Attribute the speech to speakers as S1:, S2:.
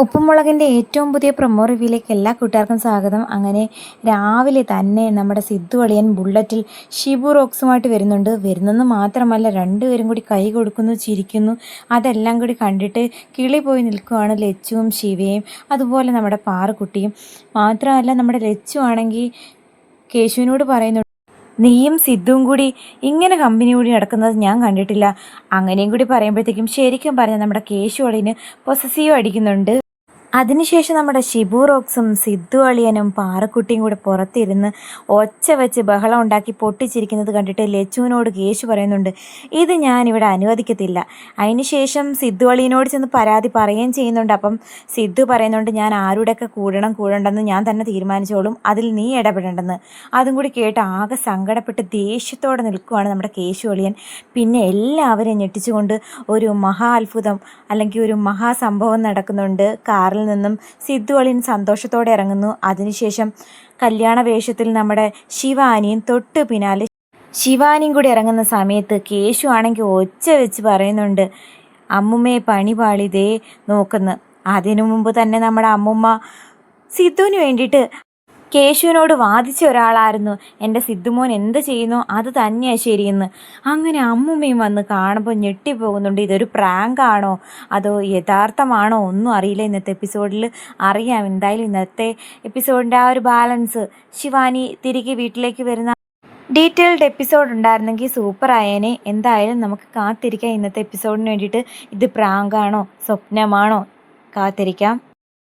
S1: ഉപ്പുമുളകിൻ്റെ ഏറ്റവും പുതിയ പ്രൊമോ റിവ്യൂയിലേക്ക് എല്ലാ കൂട്ടുകാർക്കും സ്വാഗതം. അങ്ങനെ രാവിലെ തന്നെ നമ്മുടെ സിദ്ധു അളിയൻ ബുള്ളറ്റിൽ ഷിബു റോക്സുമായിട്ട് വരുന്നെന്ന് മാത്രമല്ല രണ്ടുപേരും കൂടി കൈ കൊടുക്കുന്നു, ചിരിക്കുന്നു. അതെല്ലാം കൂടി കണ്ടിട്ട് കിളി പോയി നിൽക്കുകയാണ് ലച്ചുവും ശിവയും, അതുപോലെ നമ്മുടെ പാറുക്കുട്ടിയും. മാത്രമല്ല നമ്മുടെ ലച്ചു ആണെങ്കിൽ കേശുവിനോട് പറയുന്നു, നീയും സിദ്ധുവും കൂടി ഇങ്ങനെ കമ്പനി കൂടി നടക്കുന്നത് ഞാൻ കണ്ടിട്ടില്ല. അങ്ങനെയും കൂടി പറയുമ്പോഴത്തേക്കും ശരിക്കും പറഞ്ഞാൽ നമ്മുടെ കേശു അളിയന് പൊസസീവ് അടിക്കുന്നുണ്ട്. അതിനുശേഷം നമ്മുടെ ഷിബു റോക്സും സിദ്ധു അളിയനും പാറക്കുട്ടിയും കൂടെ പുറത്തിരുന്ന് ഒച്ച വെച്ച് ബഹളം ഉണ്ടാക്കി പൊട്ടിച്ചിരിക്കുന്നത് കണ്ടിട്ട് ലച്ചുവിനോട് കേശു പറയുന്നുണ്ട്, ഇത് ഞാനിവിടെ അനുവദിക്കത്തില്ല. അതിനുശേഷം സിദ്ധു അളിയനോട് ചെന്ന് പരാതി പറയുകയും ചെയ്യുന്നുണ്ട്. അപ്പം സിദ്ധു പറയുന്നുണ്ട്, ഞാൻ ആരുടെയൊക്കെ കൂടണ്ടെന്ന് ഞാൻ തന്നെ തീരുമാനിച്ചോളും, അതിൽ നീ ഇടപെടേണ്ടെന്ന്. അതും കൂടി കേട്ട് ആകെ സങ്കടപ്പെട്ട് ദേഷ്യത്തോടെ നിൽക്കുകയാണ് നമ്മുടെ കേശു അളിയൻ. പിന്നെ എല്ലാവരെയും ഞെട്ടിച്ചുകൊണ്ട് ഒരു മഹാ അത്ഭുതം അല്ലെങ്കിൽ ഒരു മഹാസംഭവം നടക്കുന്നുണ്ട്. കാറിൽ നിന്നും സിദ്ധു അളിയൻ സന്തോഷത്തോടെ ഇറങ്ങുന്നു. അതിനുശേഷം കല്യാണ വേഷത്തിൽ നമ്മുടെ ശിവാനിയും തൊട്ട് പിന്നാലെ ശിവാനിയും കൂടി ഇറങ്ങുന്ന സമയത്ത് കേശു ആണെങ്കിൽ ഒച്ച വെച്ച് പറയുന്നുണ്ട്, അമ്മുമ്മയെ പണി പാളിതേ നോക്കുന്നു. അതിനു മുമ്പ് തന്നെ നമ്മുടെ അമ്മുമ്മ സിദ്ധുവിന് വേണ്ടിയിട്ട് കേശുവിനോട് വാദിച്ച ഒരാളായിരുന്നു, എൻ്റെ സിദ്ധുമോൻ എന്ത് ചെയ്യുന്നോ അത് തന്നെയാണ് ശരിയെന്ന്. അങ്ങനെ അമ്മുമ്മയും വന്ന് കാണുമ്പോൾ ഞെട്ടിപ്പോകുന്നുണ്ട്. ഇതൊരു പ്രാങ്കാണോ അതോ യഥാർത്ഥമാണോ ഒന്നും അറിയില്ല. ഇന്നത്തെ എപ്പിസോഡിൽ അറിയാം. എന്തായാലും ഇന്നത്തെ എപ്പിസോഡിൻ്റെ ആ ഒരു ബാലൻസ്, ശിവാനി തിരികെ വീട്ടിലേക്ക് വരുന്ന ഡീറ്റെയിൽഡ് എപ്പിസോഡ് ഉണ്ടായിരുന്നെങ്കിൽ സൂപ്പർ ആയേനെ. എന്തായാലും നമുക്ക് കാത്തിരിക്കാം ഇന്നത്തെ എപ്പിസോഡിന് വേണ്ടിയിട്ട്. ഇത് പ്രാങ്കാണോ സ്വപ്നമാണോ, കാത്തിരിക്കാം.